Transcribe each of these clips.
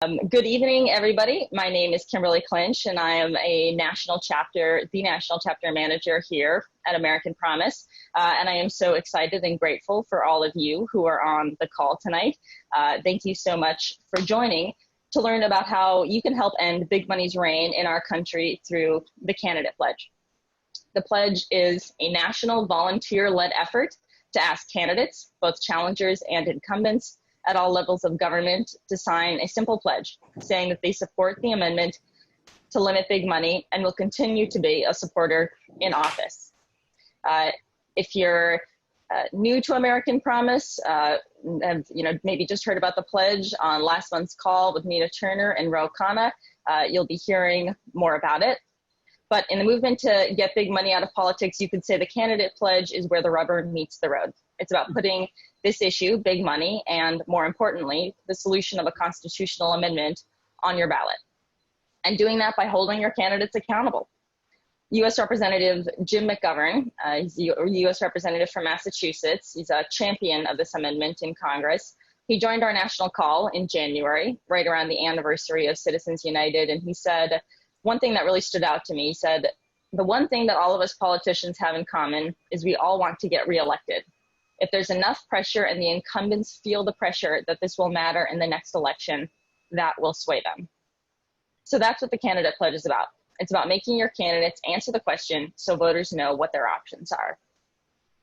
Good evening, everybody. My name is Kimberly Clinch, and I am the National Chapter Manager here at American Promise. And I am so excited and grateful for all of you who are on the call tonight. Thank you so much for joining to learn about how you can help end big money's reign in our country through the Candidate Pledge. The pledge is a national volunteer-led effort to ask candidates, both challengers and incumbents, at all levels of government to sign a simple pledge saying that they support the amendment to limit big money and will continue to be a supporter in office. If you're new to American Promise, have maybe just heard about the pledge on last month's call with Nina Turner and Ro Khanna, you'll be hearing more about it. But in the movement to get big money out of politics, you could say the Candidate Pledge is where the rubber meets the road. It's about putting this issue, big money, and more importantly, the solution of a constitutional amendment on your ballot. And doing that by holding your candidates accountable. U.S. Representative Jim McGovern, he's a U.S. Representative from Massachusetts. He's a champion of this amendment in Congress. He joined our national call in January, right around the anniversary of Citizens United, and he said, one thing that really stood out to me, he said, the one thing that all of us politicians have in common is we all want to get reelected. If there's enough pressure and the incumbents feel the pressure that this will matter in the next election, that will sway them. So that's what the Candidate Pledge is about. It's about making your candidates answer the question so voters know what their options are.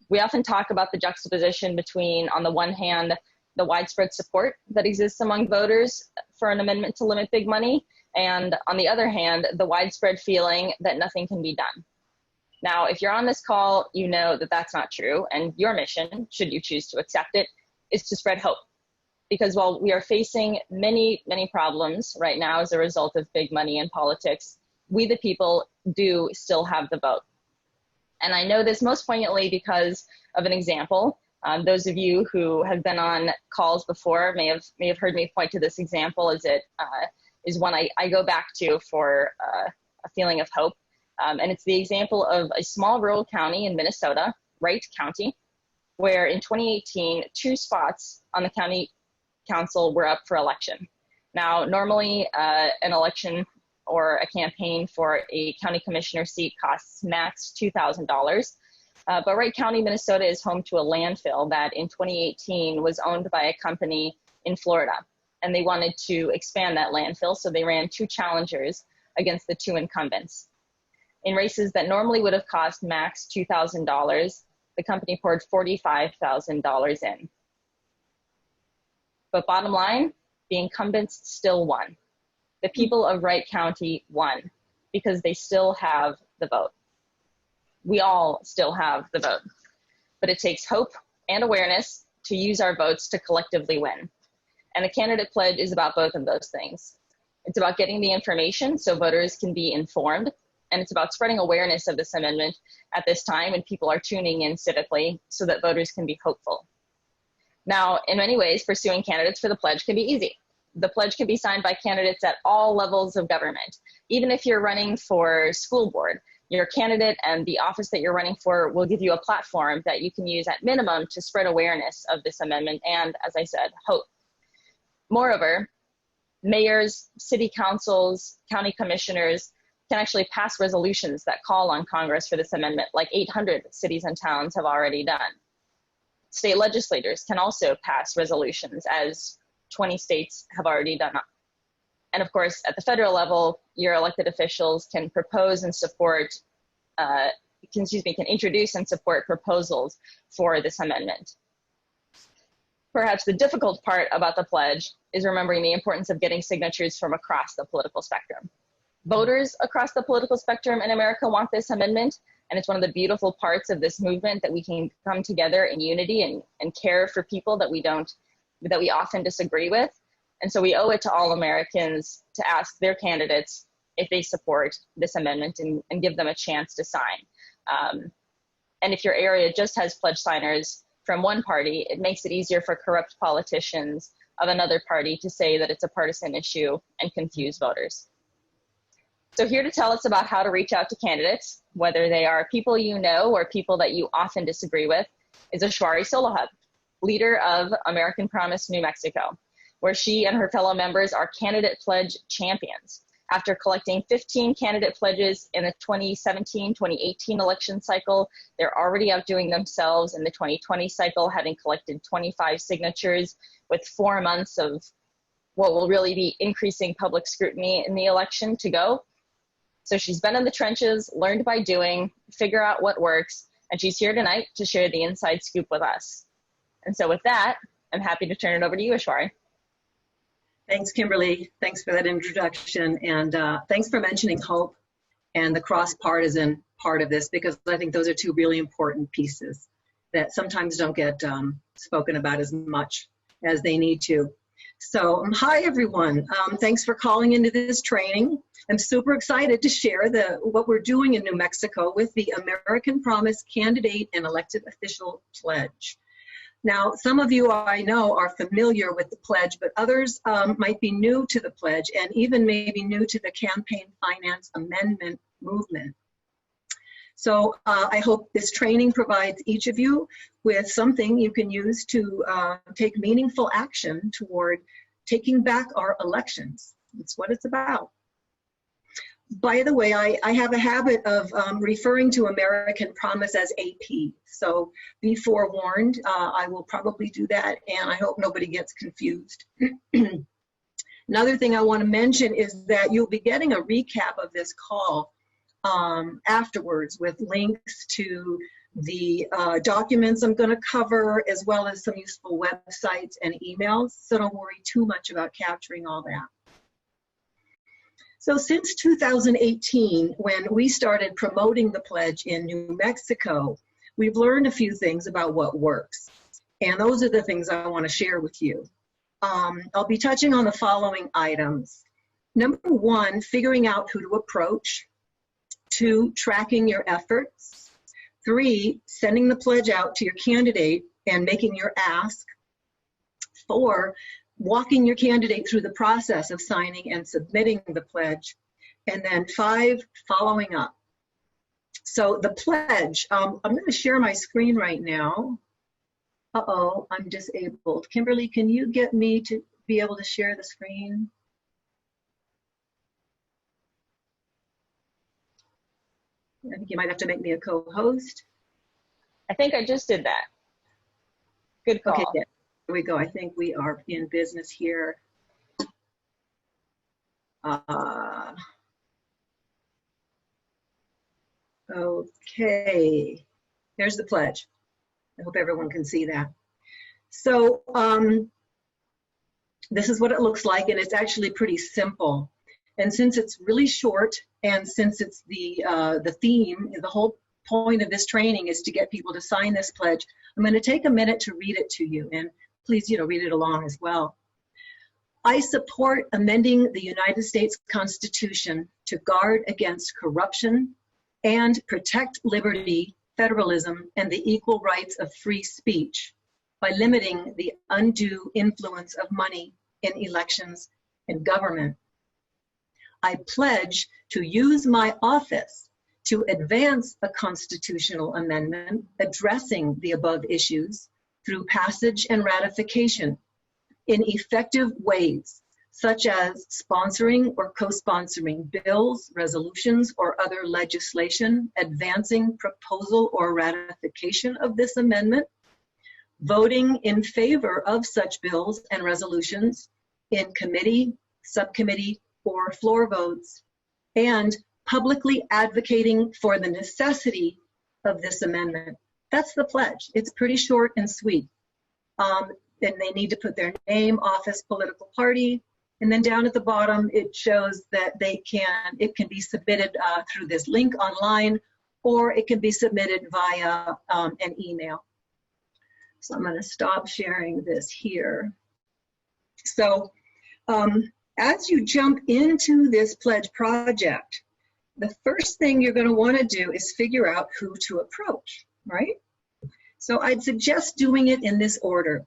We often talk about the juxtaposition between, on the one hand, the widespread support that exists among voters for an amendment to limit big money, and on the other hand, the widespread feeling that nothing can be done. Now, if you're on this call, you know that that's not true, and your mission, should you choose to accept it, is to spread hope. Because while we are facing many, many problems right now as a result of big money in politics, we the people do still have the vote. And I know this most poignantly because of an example. Those of you who have been on calls before may have heard me point to this example as it is one I go back to for a feeling of hope. And it's the example of a small rural county in Minnesota, Wright County, where in 2018, 2 spots on the county council were up for election. Now, normally an election or a campaign for a county commissioner seat costs max $2,000. But Wright County, Minnesota is home to a landfill that in 2018 was owned by a company in Florida. And they wanted to expand that landfill, so they ran 2 challengers against the 2 incumbents. In races that normally would have cost max $2,000, the company poured $45,000 in. But bottom line, the incumbents still won. The people of Wright County won because they still have the vote. We all still have the vote, but it takes hope and awareness to use our votes to collectively win. And the Candidate Pledge is about both of those things. It's about getting the information so voters can be informed, and it's about spreading awareness of this amendment at this time when people are tuning in civically so that voters can be hopeful. Now, in many ways, pursuing candidates for the pledge can be easy. The pledge can be signed by candidates at all levels of government. Even if you're running for school board, your candidate and the office that you're running for will give you a platform that you can use at minimum to spread awareness of this amendment and, as I said, hope. Moreover, mayors, city councils, county commissioners can actually pass resolutions that call on Congress for this amendment, like 800 cities and towns have already done. State legislators can also pass resolutions, as 20 states have already done. And of course, at the federal level, your elected officials can propose and support, can introduce and support proposals for this amendment. Perhaps the difficult part about the pledge is remembering the importance of getting signatures from across the political spectrum. Voters across the political spectrum in America want this amendment, and it's one of the beautiful parts of this movement that we can come together in unity and care for people that we often disagree with. And so we owe it to all Americans to ask their candidates if they support this amendment and give them a chance to sign. And if your area just has pledge signers from one party, it makes it easier for corrupt politicians of another party to say that it's a partisan issue and confuse voters. So here to tell us about how to reach out to candidates, whether they are people you know or people that you often disagree with, is Ishwari Sollohub, leader of American Promise New Mexico, where she and her fellow members are candidate pledge champions. After collecting 15 candidate pledges in the 2017-2018 election cycle, they're already outdoing themselves in the 2020 cycle, having collected 25 signatures with 4 months of what will really be increasing public scrutiny in the election to go. So she's been in the trenches, learned by doing, figure out what works, and she's here tonight to share the inside scoop with us. And so with that, I'm happy to turn it over to you, Ishwari. Thanks, Kimberly. Thanks for that introduction. And thanks for mentioning hope and the cross-partisan part of this, because I think those are two really important pieces that sometimes don't get spoken about as much as they need to. So hi, everyone. Thanks for calling into this training. I'm super excited to share what we're doing in New Mexico with the American Promise Candidate and Elected Official Pledge. Now, some of you I know are familiar with the pledge, but others might be new to the pledge and even maybe new to the campaign finance amendment movement. So I hope this training provides each of you with something you can use to take meaningful action toward taking back our elections. That's what it's about. By the way, I have a habit of referring to American Promise as AP. So be forewarned, I will probably do that, and I hope nobody gets confused. Another thing I want to mention is that you'll be getting a recap of this call afterwards with links to the documents I'm going to cover, as well as some useful websites and emails. So don't worry too much about capturing all that. So since 2018, when we started promoting the pledge in New Mexico, we've learned a few things about what works. And those are the things I want to share with you. I'll be touching on the following items. Number one, figuring out who to approach. 2, tracking your efforts. 3, sending the pledge out to your candidate and making your ask. 4, walking your candidate through the process of signing and submitting the pledge. And then 5, following up. So the pledge, I'm going to share my screen right now. Uh-oh, I'm disabled. Kimberly, can you get me to be able to share the screen? I think you might have to make me a co-host. I think I just did that. Good call. Okay, yeah. Here we go. I think we are in business here. Okay, here's the pledge. I hope everyone can see that. So this is what it looks like, and it's actually pretty simple. And since it's really short, and since it's the theme, the whole point of this training is to get people to sign this pledge, I'm going to take a minute to read it to you, and please, read it along as well. I support amending the United States Constitution to guard against corruption and protect liberty, federalism, and the equal rights of free speech by limiting the undue influence of money in elections and government. I pledge to use my office to advance a constitutional amendment addressing the above issues through passage and ratification in effective ways, such as sponsoring or co-sponsoring bills, resolutions, or other legislation advancing proposal or ratification of this amendment, voting in favor of such bills and resolutions in committee, subcommittee, or floor votes, and publicly advocating for the necessity of this amendment. That's the pledge. It's pretty short and sweet. Then they need to put their name, office, political party, and then down at the bottom it shows that it can be submitted through this link online, or it can be submitted via an email. So I'm going to stop sharing this here. So as you jump into this pledge project, the first thing you're going to want to do is figure out who to approach, right? So I'd suggest doing it in this order.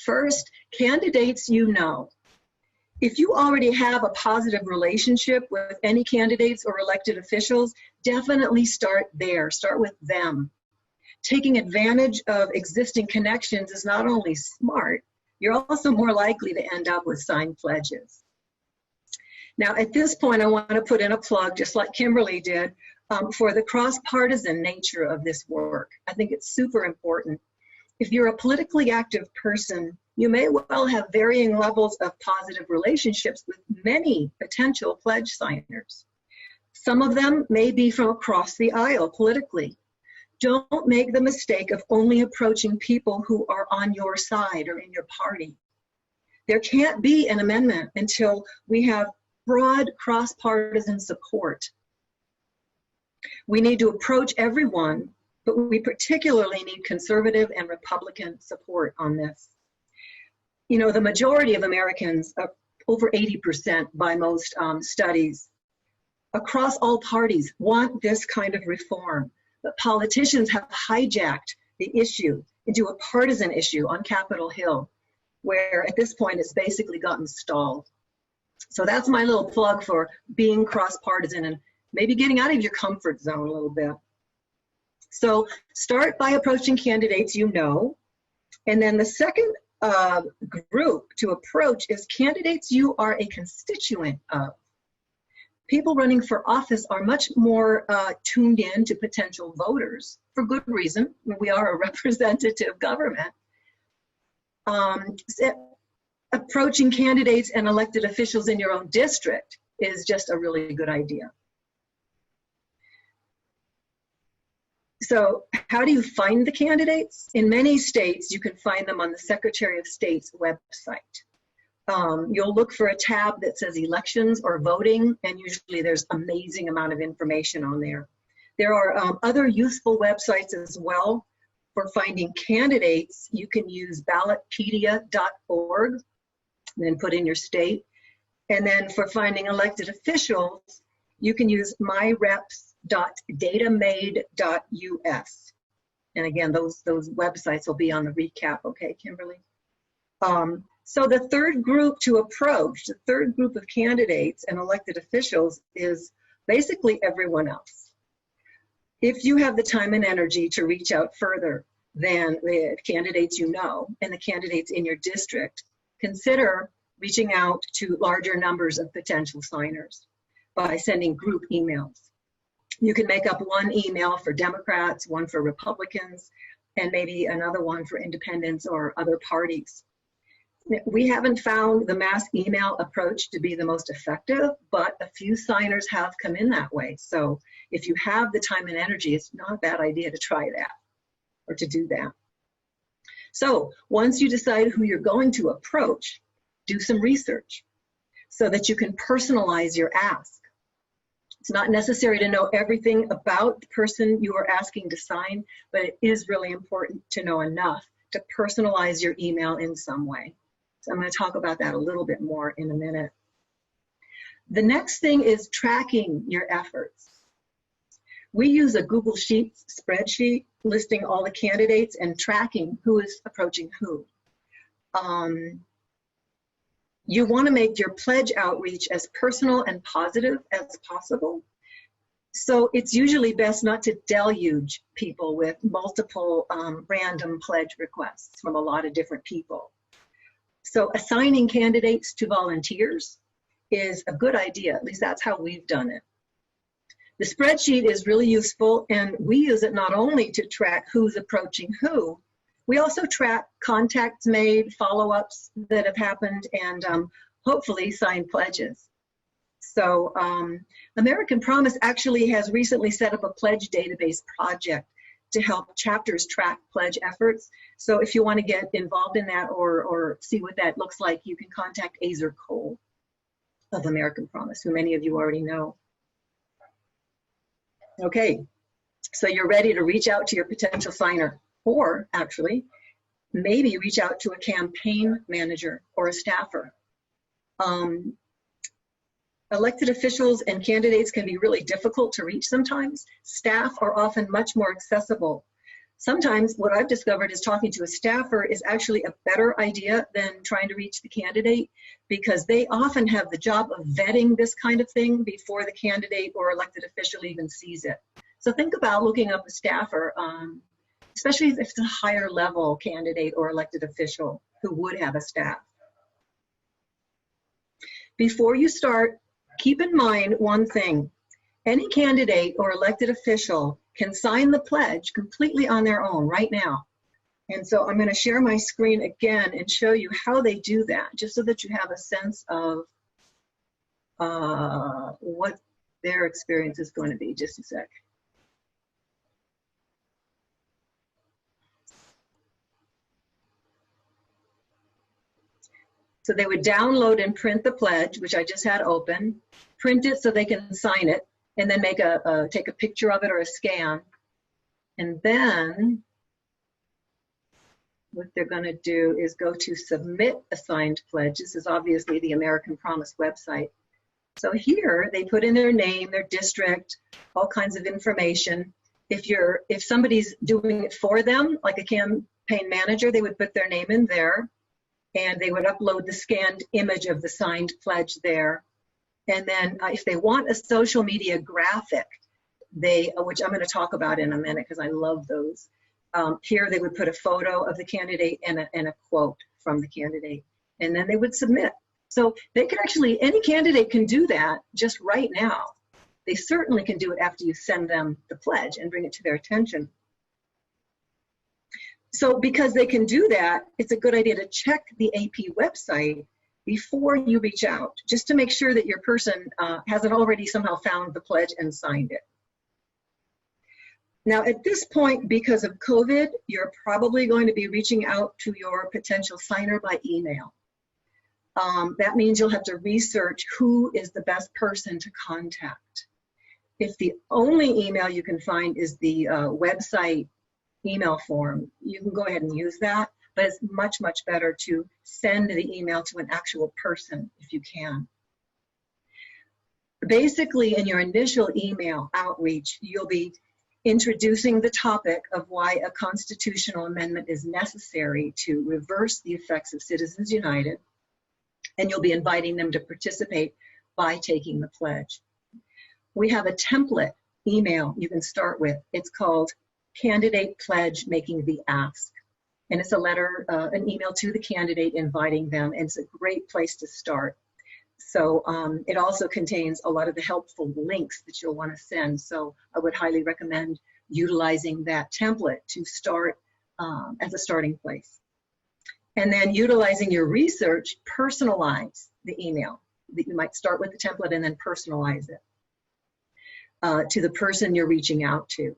First, candidates you know. If you already have a positive relationship with any candidates or elected officials, definitely start there. Start with them. Taking advantage of existing connections is not only smart, You're also more likely to end up with signed pledges. Now, at this point, I want to put in a plug, just like Kimberly did, for the cross-partisan nature of this work. I think it's super important. If you're a politically active person, you may well have varying levels of positive relationships with many potential pledge signers. Some of them may be from across the aisle politically. Don't make the mistake of only approaching people who are on your side or in your party. There can't be an amendment until we have broad cross-partisan support. We need to approach everyone, but we particularly need conservative and Republican support on this. You know, the majority of Americans, over 80% by most studies, across all parties want this kind of reform. But politicians have hijacked the issue into a partisan issue on Capitol Hill, where at this point it's basically gotten stalled. So that's my little plug for being cross-partisan and maybe getting out of your comfort zone a little bit. So start by approaching candidates you know, and then the second group to approach is candidates you are a constituent of. People running for office are much more tuned in to potential voters, for good reason. We are a representative government. Approaching candidates and elected officials in your own district is just a really good idea. So how do you find the candidates? In many states, you can find them on the Secretary of State's website. You'll look for a tab that says elections or voting, and usually there's amazing amount of information on there. There are other useful websites as well for finding candidates. You can use ballotpedia.org, and then put in your state. And then for finding elected officials, you can use myreps.datamade.us. And again, those websites will be on the recap, okay, Kimberly? So the third group to approach, the third group of candidates and elected officials is basically everyone else. If you have the time and energy to reach out further than the candidates you know and the candidates in your district, consider reaching out to larger numbers of potential signers by sending group emails. You can make up one email for Democrats, one for Republicans, and maybe another one for independents or other parties. We haven't found the mass email approach to be the most effective, but a few signers have come in that way. So if you have the time and energy, it's not a bad idea to try that or to do that. So once you decide who you're going to approach, do some research so that you can personalize your ask. It's not necessary to know everything about the person you are asking to sign, but it is really important to know enough to personalize your email in some way. So I'm going to talk about that a little bit more in a minute. The next thing is tracking your efforts. We use a Google Sheets spreadsheet listing all the candidates and tracking who is approaching who. You want to make your pledge outreach as personal and positive as possible. So it's usually best not to deluge people with multiple random pledge requests from a lot of different people. So assigning candidates to volunteers is a good idea. At least that's how we've done it. The spreadsheet is really useful, and we use it not only to track who's approaching who, we also track contacts made, follow-ups that have happened, and hopefully signed pledges. So American Promise actually has recently set up a pledge database project to help chapters track pledge efforts. So if you want to get involved in that or see what that looks like, you can contact Azer Cole of American Promise, who many of you already know. Okay, so you're ready to reach out to your potential signer, or actually maybe reach out to a campaign manager or a staffer. Elected officials and candidates can be really difficult to reach sometimes. Staff are often much more accessible. Sometimes what I've discovered is talking to a staffer is actually a better idea than trying to reach the candidate, because they often have the job of vetting this kind of thing before the candidate or elected official even sees it. So think about looking up a staffer especially if it's a higher level candidate or elected official who would have a staff. Before you start, keep in mind one thing. Any candidate or elected official can sign the pledge completely on their own right now. And so I'm going to share my screen again and show you how they do that, just so that you have a sense of what their experience is going to be. Just a sec. So they would download and print the pledge, which I just had open, print it so they can sign it, and then make take a picture of it or a scan. And then what they're going to do is go to submit a signed pledge. This is obviously the American Promise website. So here they put in their name, their district, all kinds of information. If somebody's doing it for them, like a campaign manager, they would put their name in there, and they would upload the scanned image of the signed pledge there. And then if they want a social media graphic, which I'm going to talk about in a minute because I love those. Here they would put a photo of the candidate and a quote from the candidate, and then they would submit. So they can actually, any candidate can do that just right now. They certainly can do it after you send them the pledge and bring it to their attention. So because they can do that, it's a good idea to check the AP website before you reach out, just to make sure that your person hasn't already somehow found the pledge and signed it. Now at this point, because of COVID, you're probably going to be reaching out to your potential signer by email. That means you'll have to research who is the best person to contact. If the only email you can find is the website email form, you can go ahead and use that, but it's much, much better to send the email to an actual person if you can. Basically, in your initial email outreach, you'll be introducing the topic of why a constitutional amendment is necessary to reverse the effects of Citizens United, and you'll be inviting them to participate by taking the pledge. We have a template email you can start with. It's called Candidate Pledge Making the Ask. And it's a letter, an email to the candidate inviting them, and it's a great place to start. So it also contains a lot of the helpful links that you'll want to send. So I would highly recommend utilizing that template to start as a starting place. And then utilizing your research, personalize the email. You might start with the template and then personalize it to the person you're reaching out to.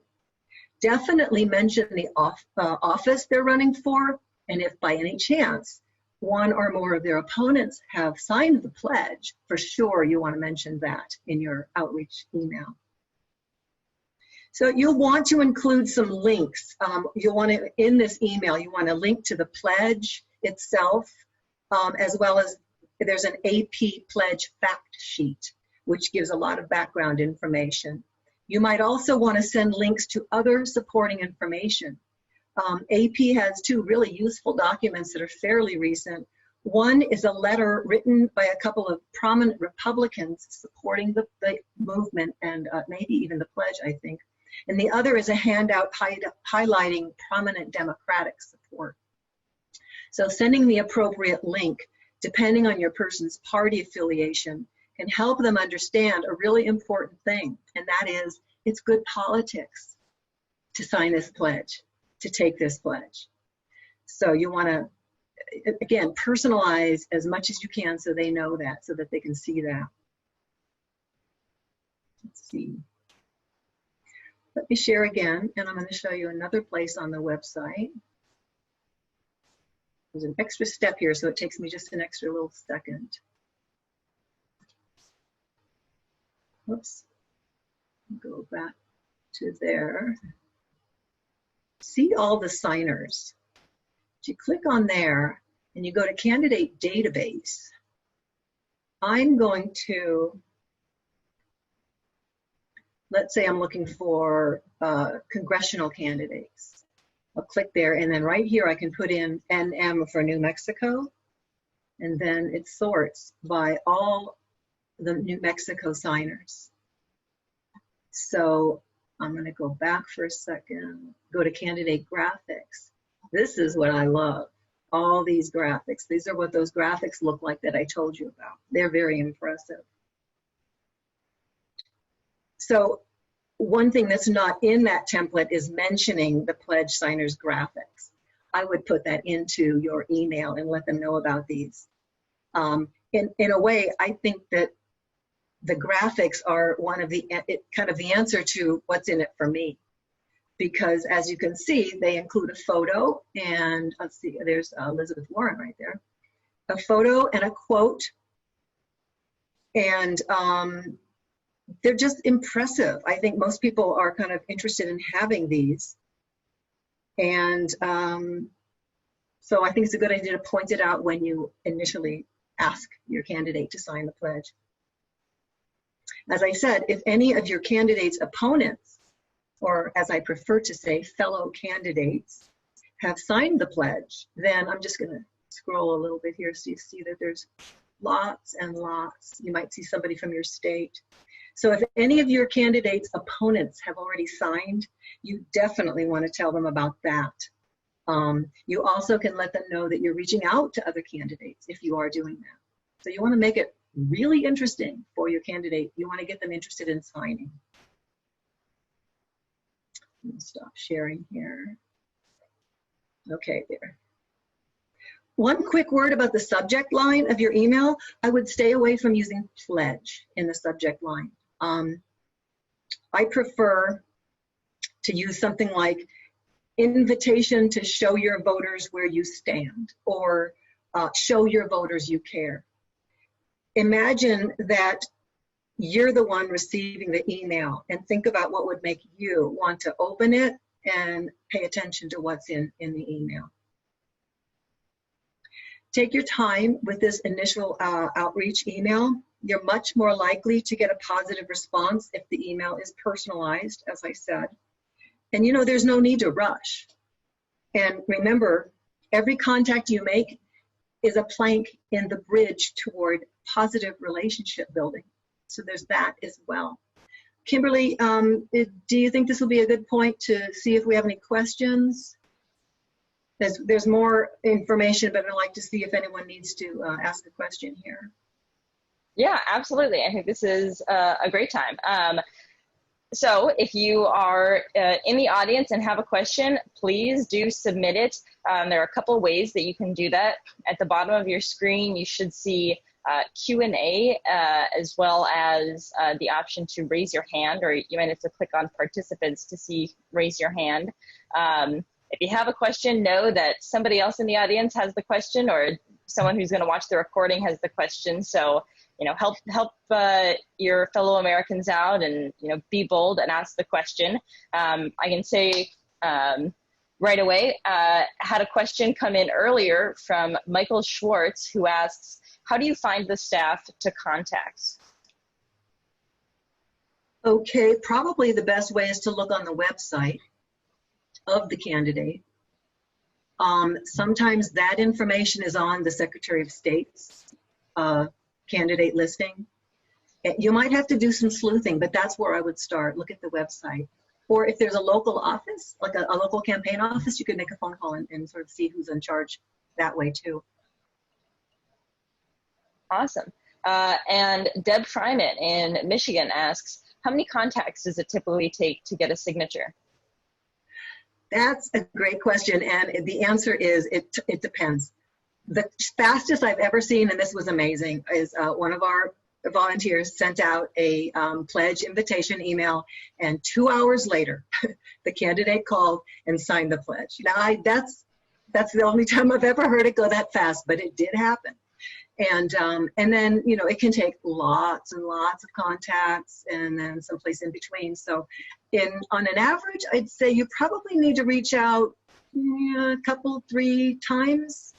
Definitely mention the office they're running for, and if by any chance one or more of their opponents have signed the pledge, for sure you want to mention that in your outreach email. So you'll want to include some links. You'll want to, in this email, you want to link to the pledge itself, as well as there's an AP pledge fact sheet, which gives a lot of background information. You might also want to send links to other supporting information. AP has two really useful documents that are fairly recent. One is a letter written by a couple of prominent Republicans supporting the movement and maybe even the pledge, I think. And the other is a handout highlighting prominent Democratic support. So sending the appropriate link, depending on your person's party affiliation, can help them understand a really important thing, and that is it's good politics to sign this pledge, to take this pledge. So you want to, again, personalize as much as you can so they know that, so that they can see that. Let's see. Let me share again, and I'm going to show you another place on the website. There's an extra step here, so it takes me just an extra little second. Whoops. Go back to there. See all the signers. If you click on there and you go to candidate database, I'm going to, let's say I'm looking for congressional candidates. I'll click there, and then right here I can put in NM for New Mexico, and then it sorts by all the New Mexico signers. So I'm going to go back for a second, go to candidate graphics. This is what I love. All these graphics. These are what those graphics look like that I told you about. They're very impressive. So one thing that's not in that template is mentioning the pledge signers graphics. I would put that into your email and let them know about these. In a way, I think that the graphics are one of the, kind of the answer to what's in it for me. Because as you can see, they include a photo, and let's see, there's Elizabeth Warren right there. A photo and a quote, and they're just impressive. I think most people are kind of interested in having these. And so I think it's a good idea to point it out when you initially ask your candidate to sign the pledge. As I said, if any of your candidate's opponents, or as I prefer to say, fellow candidates, have signed the pledge, then I'm just going to scroll a little bit here so you see that there's lots and lots. You might see somebody from your state. So if any of your candidates' opponents have already signed, you definitely want to tell them about that. You also can let them know that you're reaching out to other candidates if you are doing that. So you want to make it really interesting for your candidate. You want to get them interested in signing. Let me stop sharing here. Okay, there. One quick word about the subject line of your email. I would stay away from using pledge in the subject line. I prefer to use something like invitation to show your voters where you stand, or show your voters you care. Imagine that you're the one receiving the email, and think about what would make you want to open it and pay attention to what's in the email. Take your time with this initial outreach email. You're much more likely to get a positive response if the email is personalized, as I said. And you know, there's no need to rush. And remember, every contact you make is a plank in the bridge toward positive relationship building. So there's that as well. Kimberly, do you think this will be a good point to see if we have any questions? There's more information, but I'd like to see if anyone needs to ask a question here. Yeah, absolutely. I think this is a great time. So if you are in the audience and have a question, please do submit it. There are a couple of ways that you can do that. At the bottom of your screen, you should see Q&A as well as the option to raise your hand, or you might have to click on participants to see raise your hand. If you have a question, know that somebody else in the audience has the question, or someone who's going to watch the recording has the question. So, you know, help your fellow Americans out, and, you know, be bold and ask the question. I can say right away, had a question come in earlier from Michael Schwartz, who asks, how do you find the staff to contact? Okay, probably the best way is to look on the website of the candidate. Sometimes that information is on the Secretary of State's candidate listing. You might have to do some sleuthing, but that's where I would start. Look at the website. Or if there's a local office, like a local campaign office, you could make a phone call and sort of see who's in charge that way too. Awesome. And Deb Fryman in Michigan asks, how many contacts does it typically take to get a signature? That's a great question, and the answer is it depends. The fastest I've ever seen, and this was amazing, is one of our volunteers sent out a pledge invitation email, and 2 hours later, the candidate called and signed the pledge. Now, that's the only time I've ever heard it go that fast, but it did happen. And then, you know, it can take lots and lots of contacts, and then someplace in between. So on an average, I'd say you probably need to reach out a couple, 3 times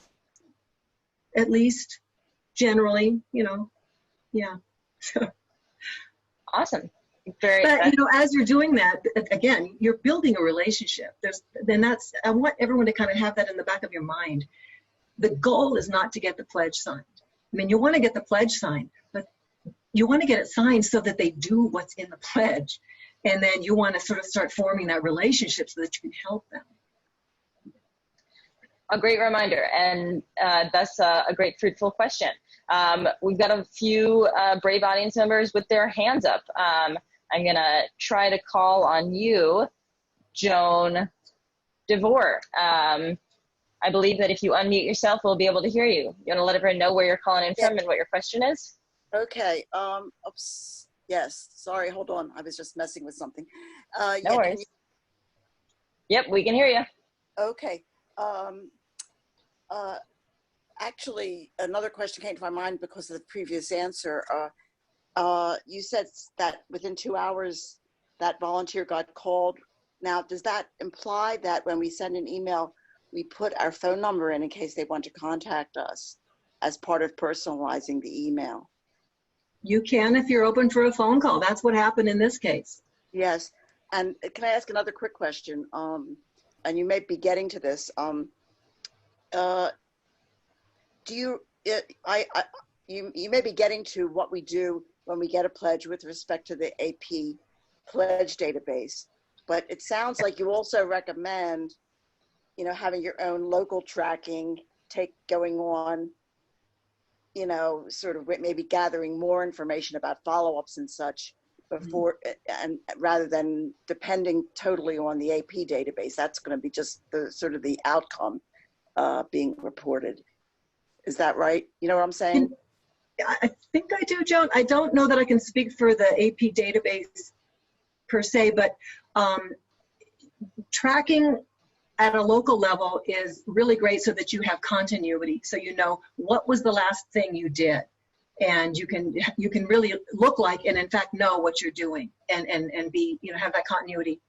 at least, generally, you know, yeah. Awesome. But, you know, as you're doing that, again, you're building a relationship. I want everyone to kind of have that in the back of your mind. The goal is not to get the pledge signed. I mean, you want to get the pledge signed, but you want to get it signed so that they do what's in the pledge. And then you want to sort of start forming that relationship so that you can help them. A great reminder, and that's a great fruitful question. We've got a few brave audience members with their hands up. I'm going to try to call on you, Joan DeVore. I believe that if you unmute yourself, we'll be able to hear you. You want to let everyone know where you're calling in from and what your question is? Okay. Oops. Yes. Sorry. Hold on. I was just messing with something. No worries. Yep, we can hear you. Okay. Actually, another question came to my mind because of the previous answer. You said that within 2 hours, that volunteer got called. Now, does that imply that when we send an email, we put our phone number in case they want to contact us as part of personalizing the email? You can if you're open for a phone call. That's what happened in this case. Yes. And can I ask another quick question? And you may be getting to this. You may be getting to what we do when we get a pledge with respect to the AP pledge database, but it sounds like you also recommend, having your own local tracking going on, sort of maybe gathering more information about follow-ups and such before, and rather than depending totally on the AP database. That's going to be just the sort of the outcome being reported. Is that right? You know what I'm saying? I think I do, Joan. I don't know that I can speak for the AP database per se, but tracking at a local level is really great so that you have continuity. So you know what was the last thing you did, and you can really look like and in fact know what you're doing and be have that continuity.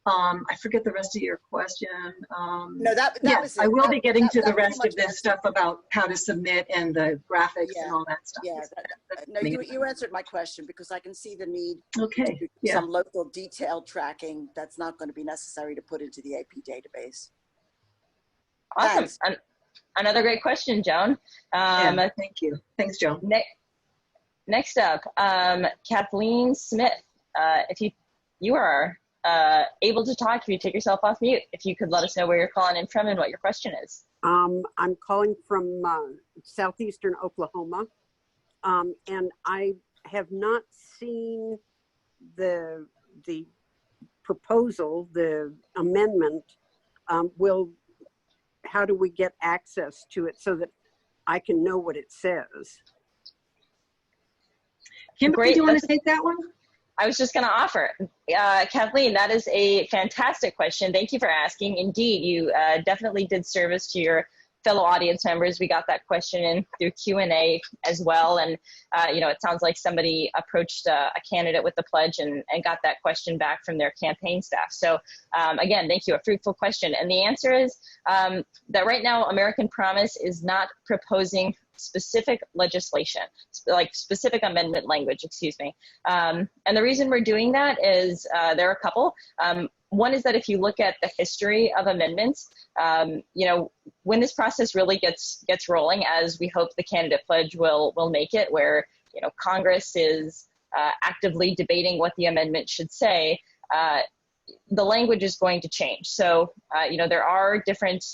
I forget the rest of your question. No, that was it. I will be getting to the rest of this stuff about how to submit and the graphics and all that stuff. Yeah, no, you answered my question because I can see the need to do some local detailed tracking that's not going to be necessary to put into the AP database. Awesome. Another great question, Joan. Thank you. Thanks, Joan. Next up, Kathleen Smith. If you are able to talk, if you take yourself off mute, if you could let us know where you're calling in from and what your question is. I'm calling from southeastern Oklahoma, and I have not seen the proposal, the amendment. How do we get access to it so that I can know what it says? Kimberly, do you want to take that one? I was just going to offer. Kathleen, that is a fantastic question. Thank you for asking. Indeed, you definitely did service to your fellow audience members. We got that question in through Q&A as well. And, it sounds like somebody approached a candidate with the pledge and got that question back from their campaign staff. So again, thank you, a fruitful question. And the answer is that right now, American Promise is not proposing specific legislation, like specific amendment language, excuse me. And the reason we're doing that is there are a couple. One is that if you look at the history of amendments, when this process really gets rolling, as we hope the candidate pledge will make it, where Congress is actively debating what the amendment should say, the language is going to change. So, there are different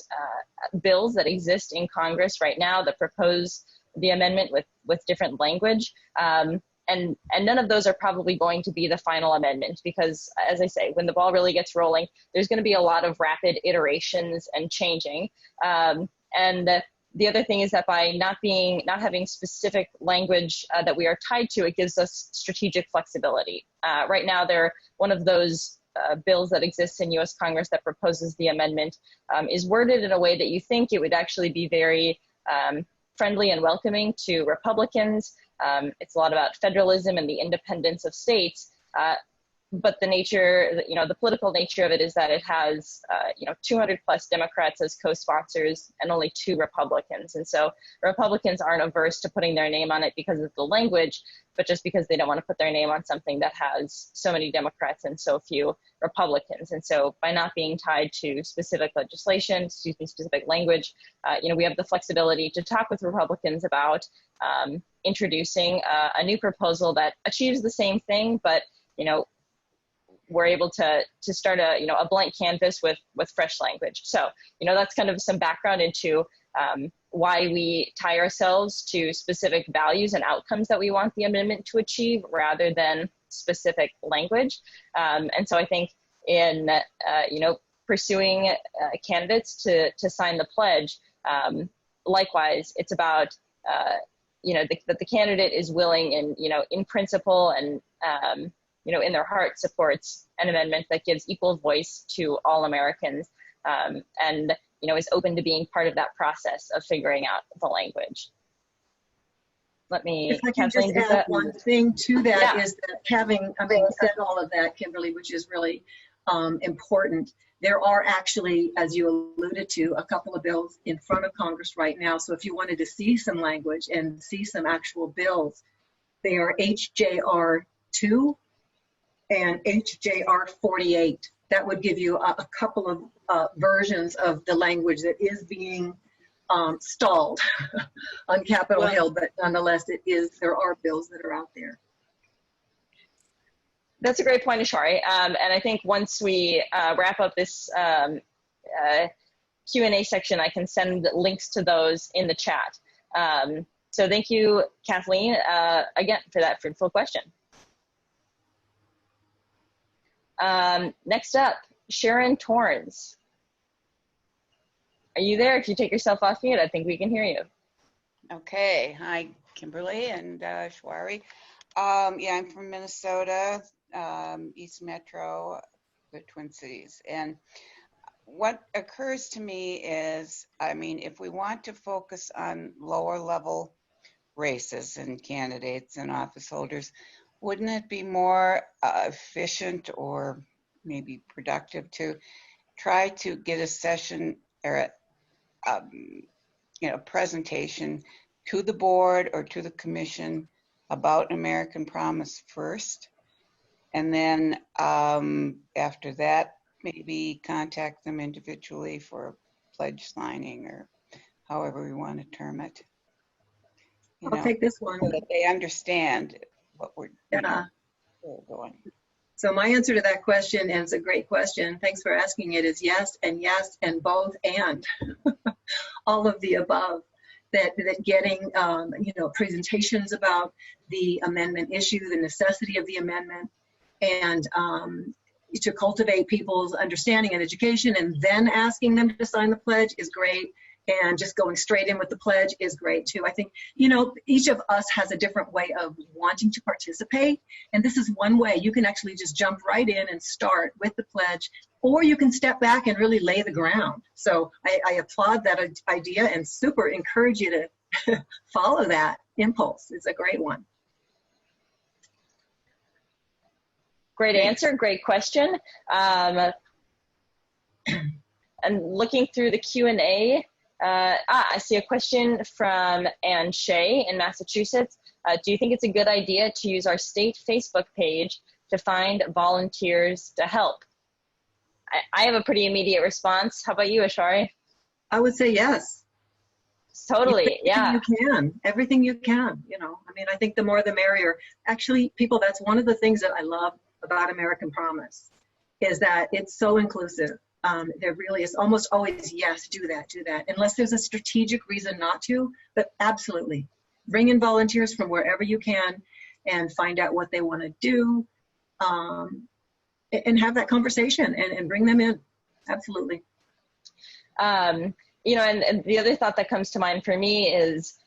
bills that exist in Congress right now that propose the amendment with different language. And none of those are probably going to be the final amendment because, as I say, when the ball really gets rolling, there's going to be a lot of rapid iterations and changing. And the other thing is that by not having specific language that we are tied to, it gives us strategic flexibility. Right now, they're one of those bills that exists in U.S. Congress that proposes the amendment is worded in a way that you think it would actually be very friendly and welcoming to Republicans. It's a lot about federalism and the independence of states, but the nature, the political nature of it is that it has, 200 plus Democrats as co-sponsors and only 2 Republicans. And so Republicans aren't averse to putting their name on it because of the language, but just because they don't want to put their name on something that has so many Democrats and so few Republicans. And so by not being tied to specific legislation, specific language, we have the flexibility to talk with Republicans about introducing a new proposal that achieves the same thing, but, we're able to start a blank canvas with fresh language. So, that's kind of some background into why we tie ourselves to specific values and outcomes that we want the amendment to achieve rather than specific language. And so I think in, pursuing candidates to sign the pledge, likewise, it's about, that the candidate is willing and, in principle and, in their heart supports an amendment that gives equal voice to all Americans, and, is open to being part of that process of figuring out the language. Let me, if I can Kathleen, just add one thing to that, is that having said all of that, Kimberly, which is really important, there are actually, as you alluded to, a couple of bills in front of Congress right now. So if you wanted to see some language and see some actual bills, they are HJR 2 and HJR 48. That would give you a couple of versions of the language that is being stalled on Capitol Hill, but nonetheless, there are bills that are out there. That's a great point, Ishwari. And I think once we wrap up this Q&A section, I can send links to those in the chat. So thank you, Kathleen, again, for that fruitful question. Next up, Sharon Tornes. Are you there? If you take yourself off mute, I think we can hear you. Okay. Hi, Kimberly and Ishwari. Yeah, I'm from Minnesota, East Metro, the Twin Cities. And what occurs to me is, if we want to focus on lower level races and candidates and office holders, wouldn't it be more efficient or maybe productive to try to get a session or presentation to the board or to the commission about American Promise first, and then after that, maybe contact them individually for pledge signing or however we want to term it. I'll take this one. So that they understand what we're going. So my answer to that question, and it's a great question, thanks for asking it, is yes, and both, and all of the above. That getting, presentations about the amendment issue, the necessity of the amendment, and to cultivate people's understanding and education, and then asking them to sign the pledge is great. And just going straight in with the pledge is great too. I think, each of us has a different way of wanting to participate. And this is one way you can actually just jump right in and start with the pledge, or you can step back and really lay the ground. So I applaud that idea and super encourage you to follow that impulse. It's a great one. Great answer, great question. And looking through the Q&A, I see a question from Ann Shea in Massachusetts. Do you think it's a good idea to use our state Facebook page to find volunteers to help? I have a pretty immediate response. How about you, Ishwari? I would say yes. Totally, yeah. Everything you can, I think the more the merrier. Actually, people, that's one of the things that I love about American Promise, is that it's so inclusive. There really is almost always, yes, do that, unless there's a strategic reason not to, but absolutely. Bring in volunteers from wherever you can and find out what they want to do, and have that conversation and bring them in. Absolutely. And the other thought that comes to mind for me is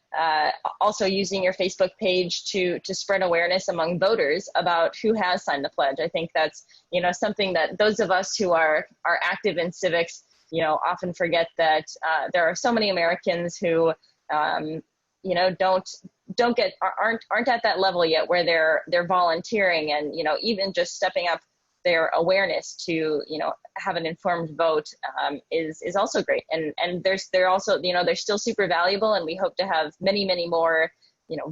also using your Facebook page to spread awareness among voters about who has signed the pledge. I think that's, something that those of us who are active in civics, often forget that there are so many Americans who, aren't at that level yet where they're volunteering and, even just stepping up their awareness to, have an informed vote is also great. And they're also, they're still super valuable, and we hope to have many, many more,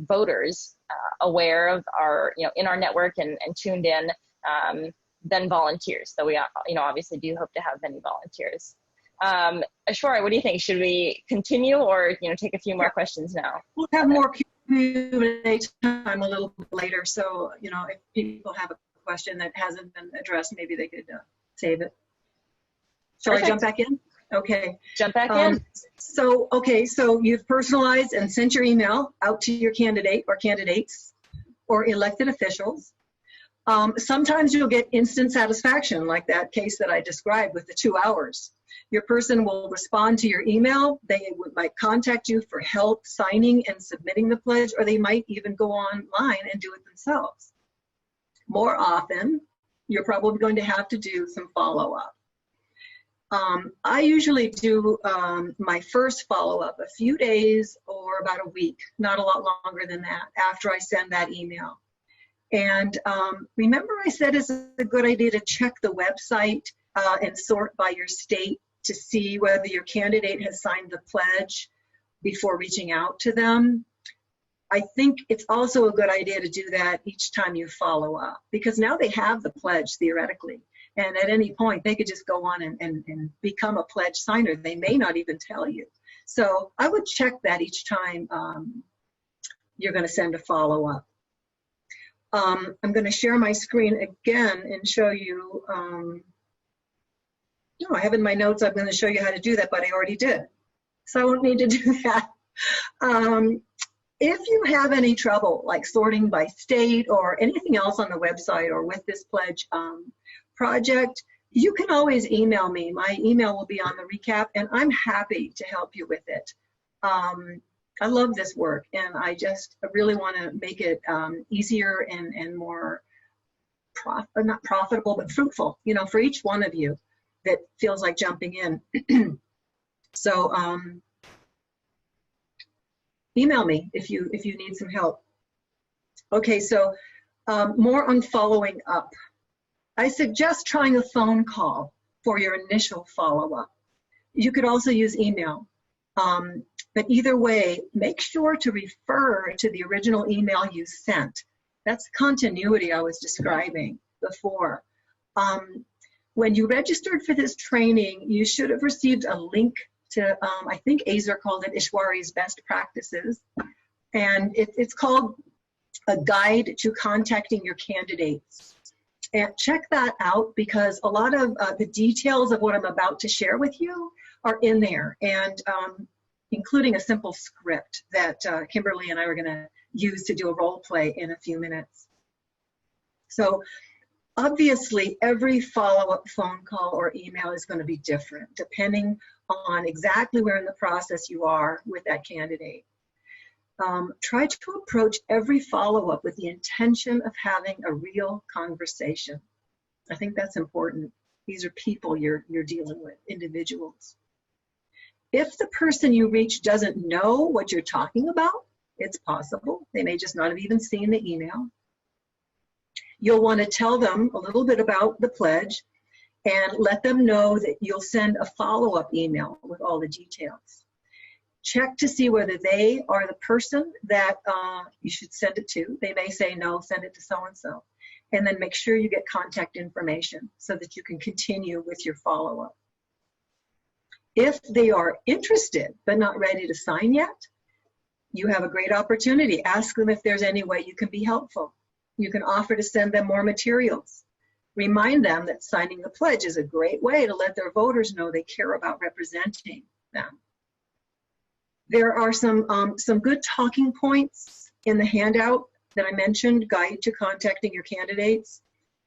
voters aware of our, in our network and tuned in than volunteers. So we, obviously do hope to have many volunteers. Ashwari, what do you think? Should we continue or, take a few more questions now? We'll have more Q&A time a little bit later. So, if people have a question that hasn't been addressed, maybe they could save it. Shall Perfect. I jump back in? Okay. Jump back in. So you've personalized and sent your email out to your candidate or candidates or elected officials. Sometimes you'll get instant satisfaction, like that case that I described with the 2 hours. Your person will respond to your email. They might contact you for help signing and submitting the pledge, or they might even go online and do it themselves. More often, you're probably going to have to do some follow-up. I usually do my first follow-up a few days or about a week, not a lot longer than that, after I send that email. And remember I said it's a good idea to check the website and sort by your state to see whether your candidate has signed the pledge before reaching out to them. I think it's also a good idea to do that each time you follow up, because now they have the pledge theoretically. And at any point, they could just go on and become a pledge signer. They may not even tell you. So I would check that each time you're going to send a follow-up. I'm going to share my screen again and show you. No, I have in my notes, I'm going to show you how to do that, but I already did. So I won't need to do that. If you have any trouble, like sorting by state or anything else on the website or with this pledge project, you can always email me. My email will be on the recap, and I'm happy to help you with it. I love this work, and I really want to make it easier and more, not profitable, but fruitful, you know, for each one of you that feels like jumping in. So email me if you need some help. Okay, so more on following up. I suggest trying a phone call for your initial follow-up. You could also use email. But either way, make sure to refer to the original email you sent. That's continuity I was describing before. When you registered for this training, you should have received a link to, I think Azer called it Ishwari's Best Practices. And it's called A Guide to Contacting Your Candidates. And check that out, because a lot of the details of what I'm about to share with you are in there, and including a simple script that Kimberly and I are going to use to do a role play in a few minutes. So obviously, every follow-up phone call or email is going to be different, depending on exactly where in the process you are with that candidate. Try to approach every follow-up with the intention of having a real conversation. I think that's important. These are people you're dealing with, individuals. If the person you reach doesn't know what you're talking about, it's possible. They may just not have even seen the email. You'll want to tell them a little bit about the pledge and let them know that you'll send a follow-up email with all the details. Check to see whether they are the person that you should send it to. They may say, no, send it to so-and-so. And then make sure you get contact information so that you can continue with your follow-up. If they are interested but not ready to sign yet, you have a great opportunity. Ask them if there's any way you can be helpful. You can offer to send them more materials. Remind them that signing the pledge is a great way to let their voters know they care about representing them. There are some good talking points in the handout that I mentioned, Guide to Contacting Your Candidates.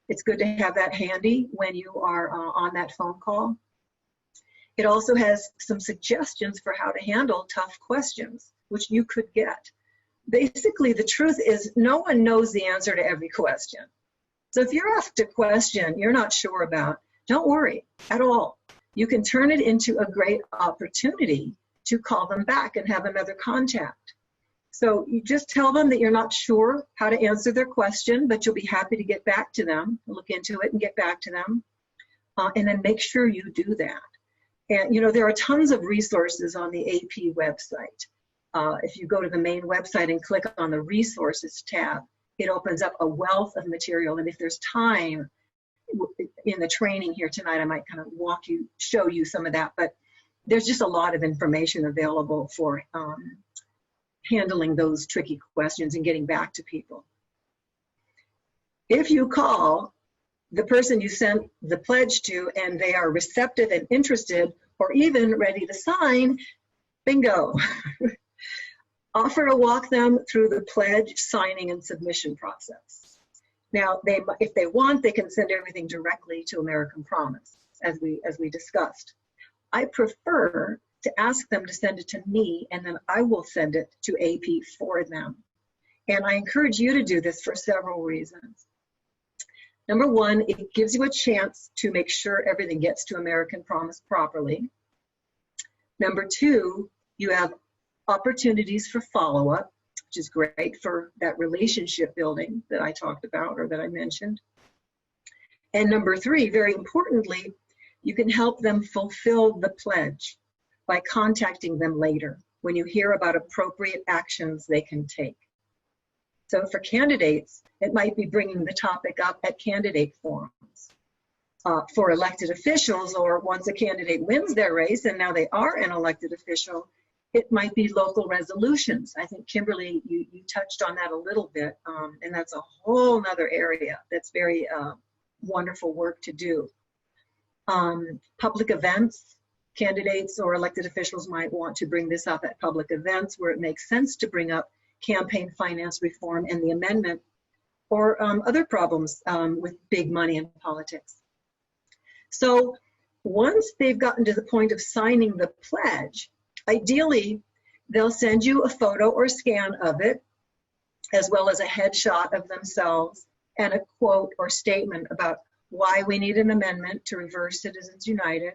It's good to have that handy when you are on that phone call. It also has some suggestions for how to handle tough questions, which you could get. Basically, the truth is no one knows the answer to every question. So if you're asked a question you're not sure about, don't worry at all. You can turn it into a great opportunity to call them back and have another contact. So you just tell them that you're not sure how to answer their question, but you'll be happy to get back to them, look into it and get back to them, and then make sure you do that. And you know, there are tons of resources on the AP website. If you go to the main website and click on the resources tab, it opens up a wealth of material. And if there's time in the training here tonight, I might kind of show you some of that, but there's just a lot of information available for handling those tricky questions and getting back to people. If you call the person you sent the pledge to and they are receptive and interested or even ready to sign, bingo. Offer to walk them through the pledge, signing, and submission process. Now, if they want, they can send everything directly to American Promise, as we discussed. I prefer to ask them to send it to me, and then I will send it to AP for them. And I encourage you to do this for several reasons. Number one, it gives you a chance to make sure everything gets to American Promise properly. Number two, you have opportunities for follow-up, which is great for that relationship building that I talked about or that I mentioned. And number three, very importantly, you can help them fulfill the pledge by contacting them later when you hear about appropriate actions they can take. So for candidates, it might be bringing the topic up at candidate forums. For elected officials, or once a candidate wins their race and now they are an elected official, it might be local resolutions. I think, Kimberly, you touched on that a little bit, and that's a whole nother area that's very wonderful work to do. Public events, candidates or elected officials might want to bring this up at public events where it makes sense to bring up campaign finance reform and the amendment, or other problems with big money in politics. So once they've gotten to the point of signing the pledge, ideally, they'll send you a photo or scan of it, as well as a headshot of themselves and a quote or statement about why we need an amendment to reverse Citizens United,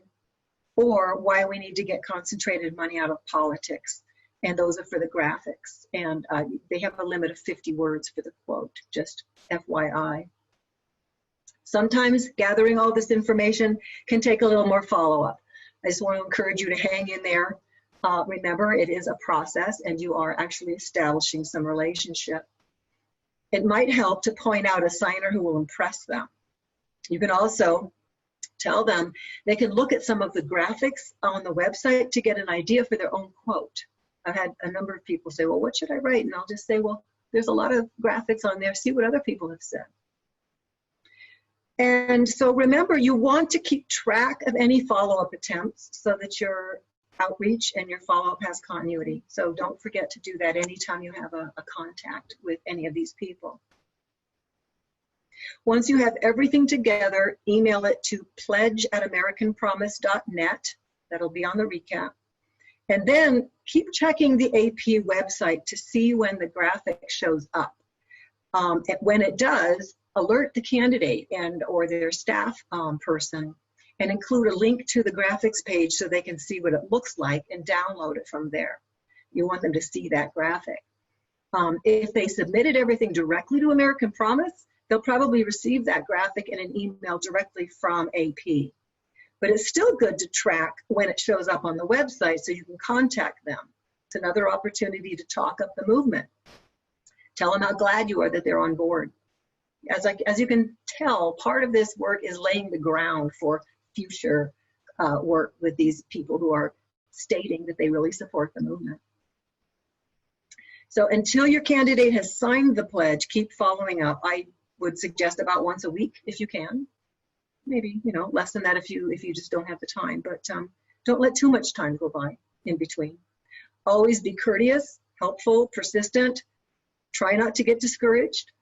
or why we need to get concentrated money out of politics. And those are for the graphics. And they have a limit of 50 words for the quote, just FYI. Sometimes gathering all this information can take a little more follow-up. I just want to encourage you to hang in there. Remember, it is a process and you are actually establishing some relationship. It might help to point out a signer who will impress them. You can also tell them they can look at some of the graphics on the website to get an idea for their own quote. I've had a number of people say, well, what should I write? And I'll just say, well, there's a lot of graphics on there. See what other people have said. And so remember, you want to keep track of any follow-up attempts so that your outreach and your follow-up has continuity. So don't forget to do that anytime you have a contact with any of these people. Once you have everything together, email it to pledge@americanpromise.net. That'll be on the recap. And then keep checking the AP website to see when the graphic shows up. And when it does, alert the candidate and or their staff person and include a link to the graphics page so they can see what it looks like and download it from there. You want them to see that graphic. If they submitted everything directly to American Promise, they'll probably receive that graphic in an email directly from AP. But it's still good to track when it shows up on the website so you can contact them. It's another opportunity to talk up the movement. Tell them how glad you are that they're on board. As you can tell, part of this work is laying the ground for future work with these people who are stating that they really support the movement. So until your candidate has signed the pledge, keep following up. I would suggest about once a week if you can. Maybe, you know, less than that if you just don't have the time, but don't let too much time go by in between. Always be courteous, helpful, persistent. Try not to get discouraged.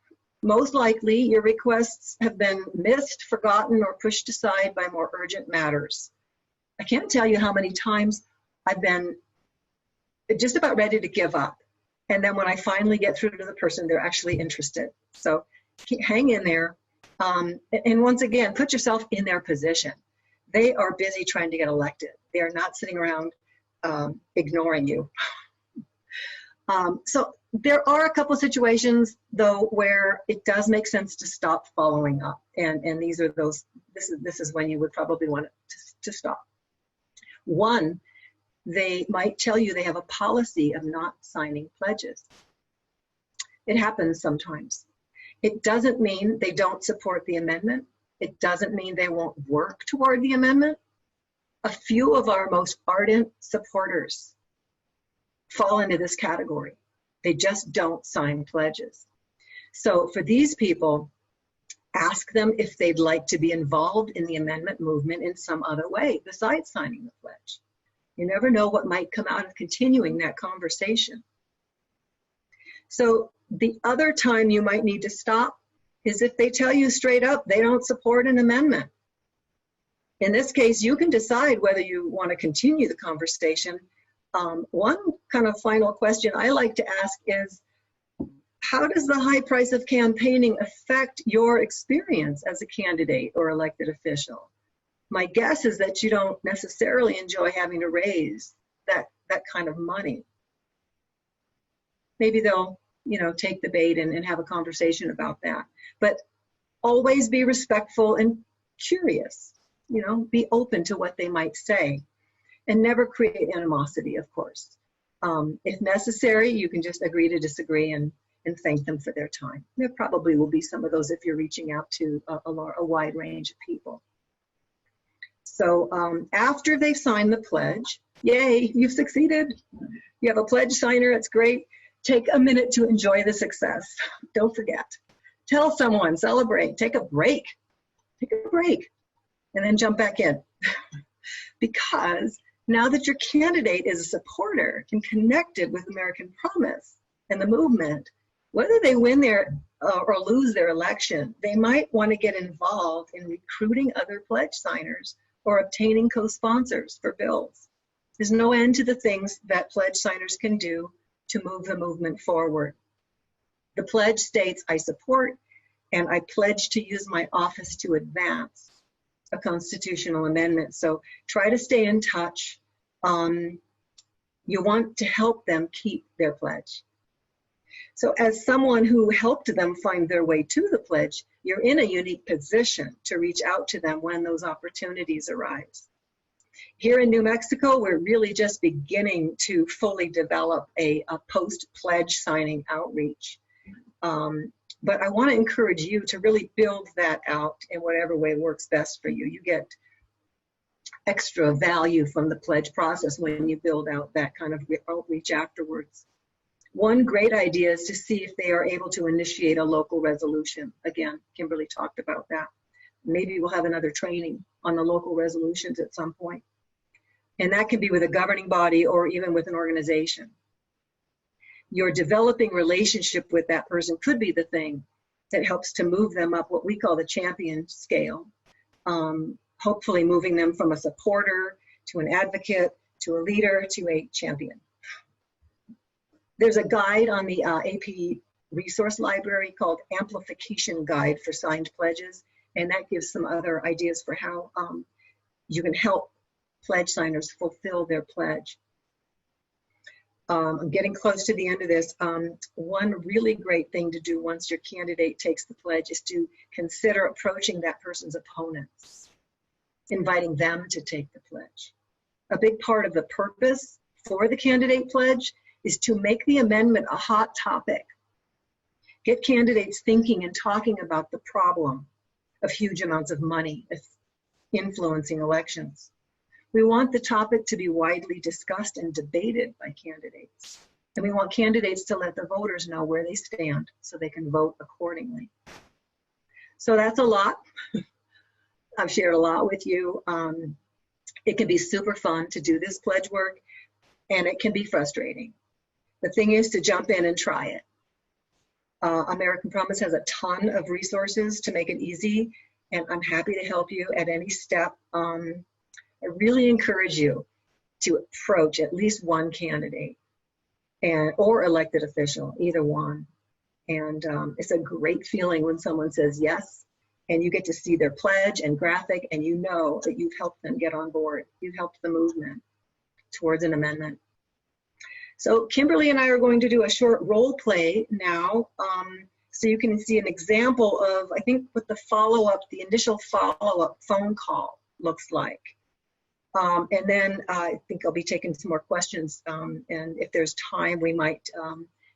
Most likely your requests have been missed, forgotten, or pushed aside by more urgent matters. I can't tell you how many times I've been just about ready to give up. And then when I finally get through to the person, they're actually interested. So hang in there. And once again, put yourself in their position. They are busy trying to get elected. They are not sitting around ignoring you. So there are a couple situations, though, where it does make sense to stop following up. And these are those, this is when you would probably want to stop. One, they might tell you they have a policy of not signing pledges. It happens sometimes. It doesn't mean they don't support the amendment. It doesn't mean they won't work toward the amendment. A few of our most ardent supporters fall into this category. They just don't sign pledges. So for these people, Ask them if they'd like to be involved in the amendment movement in some other way besides signing the pledge. You never know what might come out of continuing that conversation. So the other time you might need to stop is if they tell you straight up they don't support an amendment. In this case, you can decide whether you want to continue the conversation. One kind of final question I like to ask is, how does the high price of campaigning affect your experience as a candidate or elected official? My guess is that you don't necessarily enjoy having to raise that kind of money. Maybe they'll, take the bait and have a conversation about that. But always be respectful and curious, be open to what they might say, and never create animosity, of course. If necessary, you can just agree to disagree and thank them for their time. There probably will be some of those if you're reaching out to a wide range of people. So after they sign the pledge, yay, you've succeeded. You have a pledge signer, it's great. Take a minute to enjoy the success. Don't forget. Tell someone, celebrate, take a break. Take a break and then jump back in. Because now that your candidate is a supporter and connected with American Promise and the movement, whether they win or lose their election, they might want to get involved in recruiting other pledge signers or obtaining co-sponsors for bills. There's no end to the things that pledge signers can do to move the movement forward. The pledge states, I support and I pledge to use my office to advance a constitutional amendment. So try to stay in touch. You want to help them keep their pledge. So as someone who helped them find their way to the pledge, you're in a unique position to reach out to them when those opportunities arise. Here in New Mexico, we're really just beginning to fully develop a post-pledge signing outreach. But I want to encourage you to really build that out in whatever way works best for you. You get extra value from the pledge process when you build out that kind of outreach afterwards. One great idea is to see if they are able to initiate a local resolution. Again, Kimberly talked about that. Maybe we'll have another training on the local resolutions at some point. And that can be with a governing body or even with an organization. Your developing relationship with that person could be the thing that helps to move them up what we call the champion scale. Hopefully moving them from a supporter to an advocate to a leader to a champion. There's a guide on the AP resource library called Amplification Guide for Signed Pledges, and that gives some other ideas for how you can help pledge signers fulfill their pledge. I'm getting close to the end of this. One really great thing to do once your candidate takes the pledge is to consider approaching that person's opponents, inviting them to take the pledge. A big part of the purpose for the candidate pledge is to make the amendment a hot topic. Get candidates thinking and talking about the problem of huge amounts of money influencing elections. We want the topic to be widely discussed and debated by candidates. And we want candidates to let the voters know where they stand so they can vote accordingly. So that's a lot. I've shared a lot with you. It can be super fun to do this pledge work, and it can be frustrating. The thing is to jump in and try it. American Promise has a ton of resources to make it easy, and I'm happy to help you at any step. I really encourage you to approach at least one candidate or elected official, either one. And it's a great feeling when someone says yes, and you get to see their pledge and graphic, and you know that you've helped them get on board. You've helped the movement towards an amendment. So Kimberly and I are going to do a short role play now, so you can see an example of, I think, what the initial follow-up phone call looks like. And then I think I'll be taking some more questions, and if there's time, we might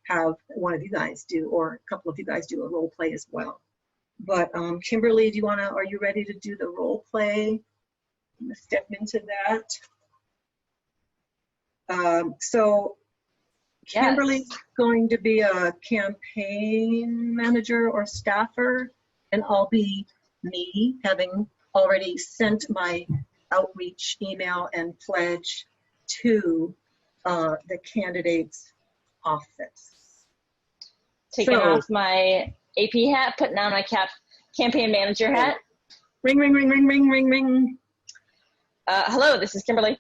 have one of you guys do, or a couple of you guys do a role play as well. But Kimberly, are you ready to do the role play? I'm gonna step into that. So Kimberly's going to be a campaign manager or staffer And I'll be me, having already sent my outreach email and pledge to the candidate's office. Taking So- off my AP hat, putting on my campaign manager hat. Ring, ring, ring, ring, ring, ring, ring. Hello, this is Kimberly.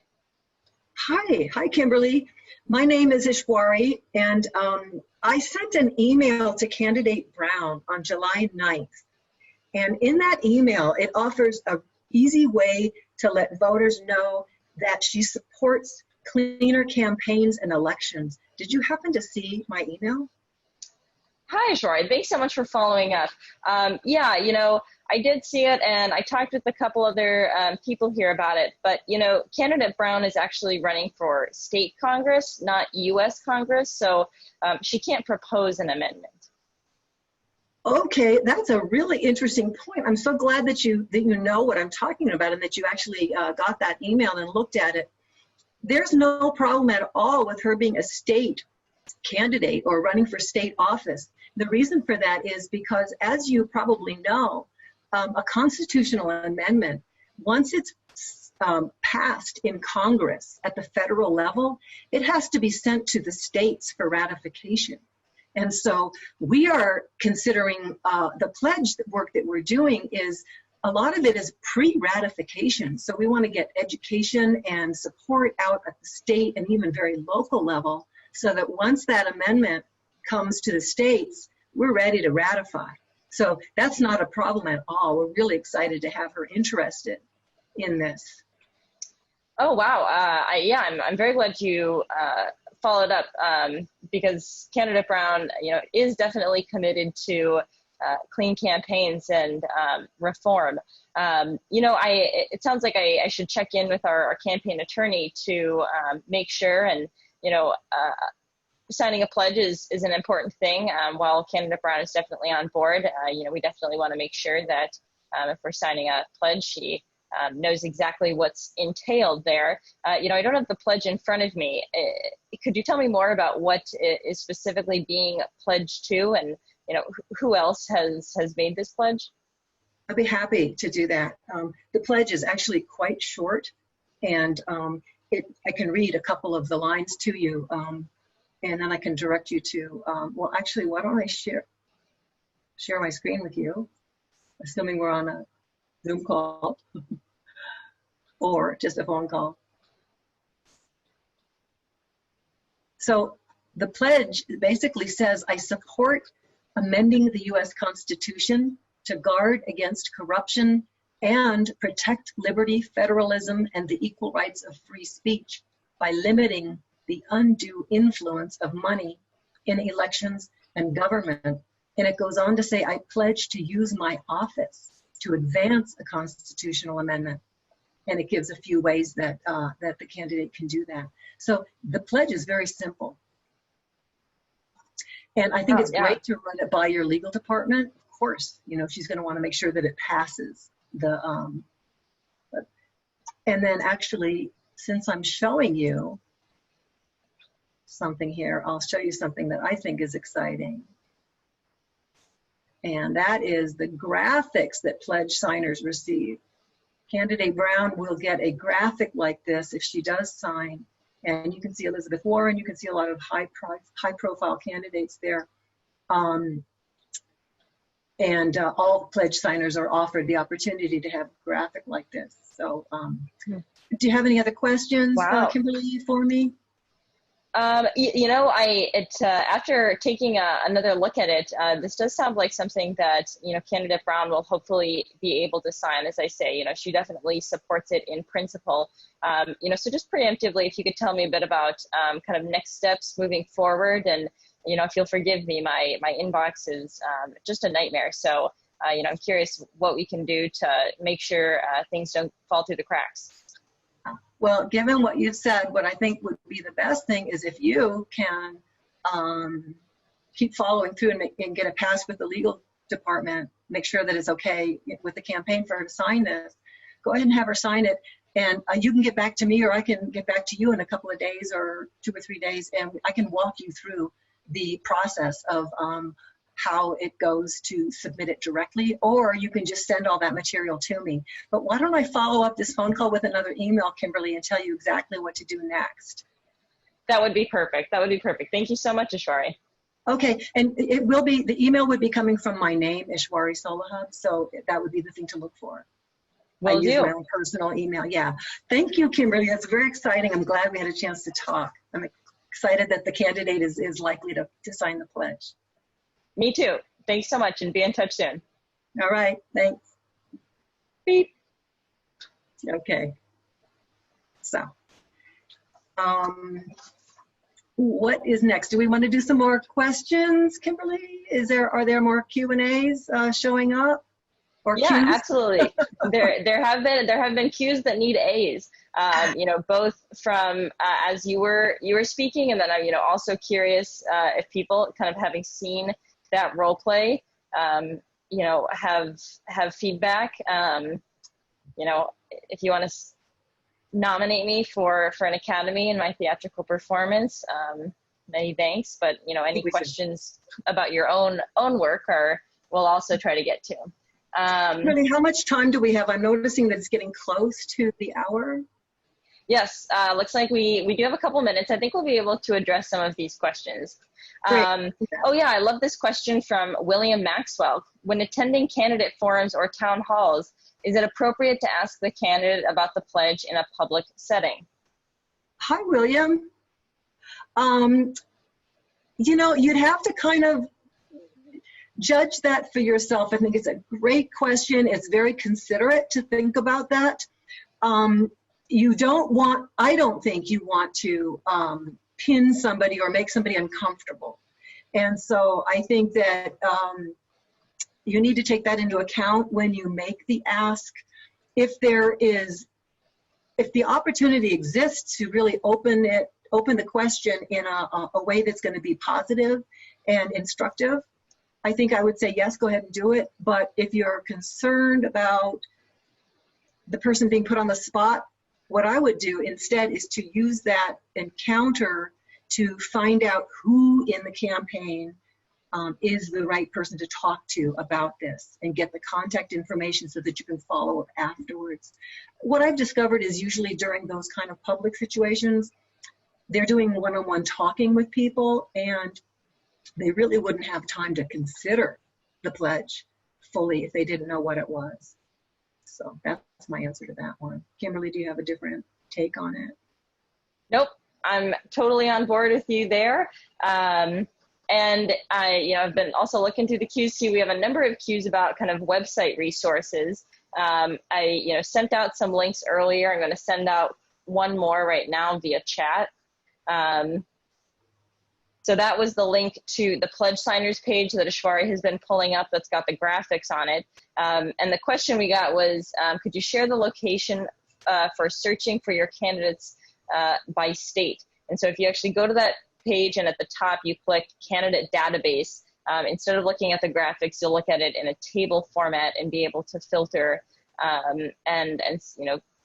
Hi, Kimberly. My name is Ishwari, and I sent an email to candidate Brown on July 9th. And in that email, it offers an easy way to let voters know that she supports cleaner campaigns and elections. Did you happen to see my email? Hi, Ishwari. Thanks so much for following up. Yeah, I did see it, and I talked with a couple other people here about it. But, candidate Brown is actually running for state Congress, not U.S. Congress, so she can't propose an amendment. Okay, that's a really interesting point. I'm so glad that you know what I'm talking about and that you actually got that email and looked at it. There's no problem at all with her being a state candidate or running for state office. The reason for that is because, as you probably know, a constitutional amendment, once it's passed in Congress at the federal level, it has to be sent to the states for ratification. And so we are considering the pledge work that we're doing is a lot of it is pre-ratification. So we want to get education and support out at the state and even very local level so that once that amendment comes to the states, we're ready to ratify. So that's not a problem at all. We're really excited to have her interested in this. Oh, wow. I'm very glad you followed up because candidate Brown, is definitely committed to clean campaigns and reform. It sounds like I should check in with our campaign attorney to make sure, and signing a pledge is an important thing. While candidate Brown is definitely on board, we definitely want to make sure that if we're signing a pledge, she knows exactly what's entailed there. I don't have the pledge in front of me. Could you tell me more about what is specifically being pledged to, and who else has made this pledge? I'd be happy to do that. The pledge is actually quite short, and I can read a couple of the lines to you, and then I can direct you to, well, actually, why don't I share my screen with you, assuming we're on a Zoom call or just a phone call. So the pledge basically says, I support amending the U.S. Constitution to guard against corruption and protect liberty, federalism, and the equal rights of free speech by limiting the undue influence of money in elections and government. And it goes on to say, I pledge to use my office to advance a constitutional amendment. And it gives a few ways that the candidate can do that. So the pledge is very simple. And I think it's great to run it by your legal department. Of course, she's going to want to make sure that it passes the, and then actually, since I'm showing you something here, I'll show you something that I think is exciting. And that is the graphics that pledge signers receive. Candidate Brown will get a graphic like this if she does sign. And you can see Elizabeth Warren, you can see a lot of high profile candidates there. And all pledge signers are offered the opportunity to have a graphic like this. So do you have any other questions, Kimberly, for me? After taking another look at it, this does sound like something that, candidate Brown will hopefully be able to sign. As I say, she definitely supports it in principle. So just preemptively, if you could tell me a bit about kind of next steps moving forward. And, if you'll forgive me, my inbox is just a nightmare. So, I'm curious what we can do to make sure things don't fall through the cracks. Well, given what you've said, what I think would be the best thing is if you can keep following through and get a pass with the legal department, make sure that it's okay with the campaign for her to sign this. Go ahead and have her sign it, and you can get back to me, or I can get back to you in a couple of days or 2 or 3 days, and I can walk you through the process of how it goes to submit it directly, or you can just send all that material to me. But why don't I follow up this phone call with another email, Kimberly, and tell you exactly what to do next? That would be perfect. That would be perfect. Thank you so much, Ishwari. Okay, and it will be, the email would be coming from my name, Ishwari Sollohub, so that would be the thing to look for. I use my own personal email, yeah. Thank you, Kimberly. That's very exciting. I'm glad we had a chance to talk. I'm excited that the candidate is likely to sign the pledge. Me too. Thanks so much, and be in touch soon. All right, thanks. Beep. Okay. So, what is next? Do we want to do some more questions, Kimberly? Are there more Q&As showing up? Or yeah, cues? Absolutely. there have been cues that need A's. You know, both from as you were speaking, and then I'm also curious if people kind of having seen that role play, have feedback. If you want to nominate me for an academy in my theatrical performance, many thanks. But any questions about your own work, we'll also try to get to. Really, how much time do we have? I'm noticing that it's getting close to the hour. Yes, looks like we do have a couple minutes. I think we'll be able to address some of these questions. Oh yeah, I love this question from William Maxwell. When attending candidate forums or town halls, is it appropriate to ask the candidate about the pledge in a public setting? Hi, William. You'd have to kind of judge that for yourself. I think it's a great question. It's very considerate to think about that. I don't think you want to pin somebody or make somebody uncomfortable. And so I think that you need to take that into account when you make the ask. If the opportunity exists to really open the question in a way that's going to be positive and instructive, I think I would say yes, go ahead and do it. But if you're concerned about the person being put on the spot, what I would do instead is to use that encounter to find out who in the campaign is the right person to talk to about this and get the contact information so that you can follow up afterwards. What I've discovered is usually during those kind of public situations, they're doing one-on-one talking with people, and they really wouldn't have time to consider the pledge fully if they didn't know what it was. So that's my answer to that one. Kimberly, do you have a different take on it? Nope, I'm totally on board with you there. And I've been also looking through the cues too. We have a number of cues about kind of website resources. I sent out some links earlier. I'm going to send out one more right now via chat. So that was the link to the pledge signers page that Ishwari has been pulling up that's got the graphics on it. And the question we got was, could you share the location for searching for your candidates by state? And so if you actually go to that page and at the top you click candidate database, instead of looking at the graphics, you'll look at it in a table format and be able to filter and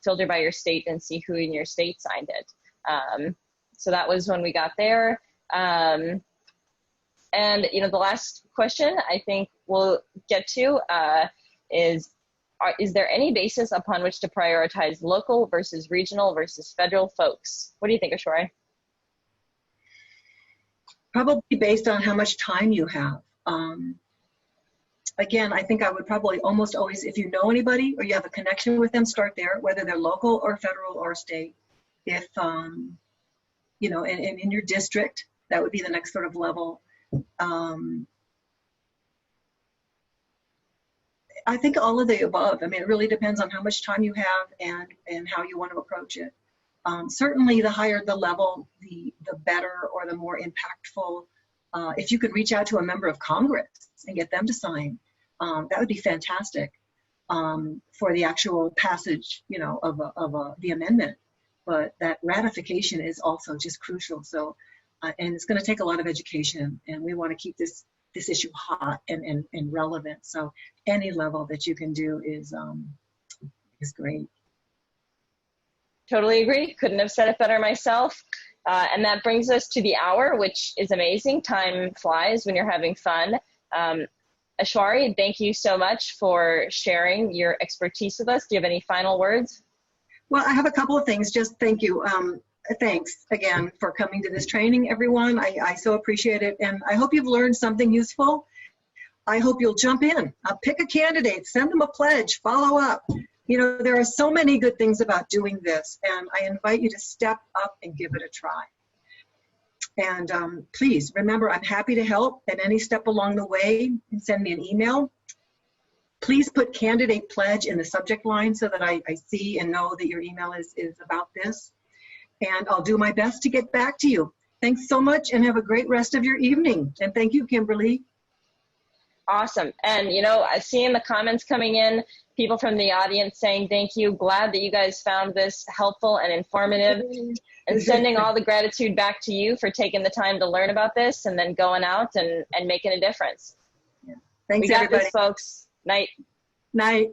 filter by your state and see who in your state signed it. So that was when we got there. And the last question I think we'll get to is there any basis upon which to prioritize local versus regional versus federal folks? What do you think, Ishwari? Probably based on how much time you have. Again, I think I would probably almost always, if you know anybody or you have a connection with them, start there, whether they're local or federal or state. If, and in your district, that would be the next sort of level. I think all of the above. I mean, it really depends on how much time you have and how you want to approach it. Certainly, the higher the level, the better or the more impactful. If you could reach out to a member of Congress and get them to sign, that would be fantastic for the actual passage, of the amendment. But that ratification is also just crucial. So, and it's going to take a lot of education, and we want to keep this issue hot and relevant. So, any level that you can do is great. Totally agree. Couldn't have said it better myself. And that brings us to the hour, which is amazing. Time flies when you're having fun. Ishwari, thank you so much for sharing your expertise with us. Do you have any final words? Well, I have a couple of things. Just thank you. Thanks again for coming to this training, everyone. I so appreciate it. And I hope you've learned something useful. I hope you'll jump in. Pick a candidate, send them a pledge, follow up. You know, there are so many good things about doing this, and I invite you to step up and give it a try. And please remember, I'm happy to help at any step along the way. Send me an email. Please put candidate pledge in the subject line so that I see and know that your email is about this. And I'll do my best to get back to you. Thanks so much, and have a great rest of your evening. And thank you, Kimberly. Awesome. And, you know, I see in the comments coming in, people from the audience saying thank you. Glad that you guys found this helpful and informative, and sending all the gratitude back to you for taking the time to learn about this and then going out and making a difference. Yeah. Thanks, we got everybody. this, folks. Night. Night.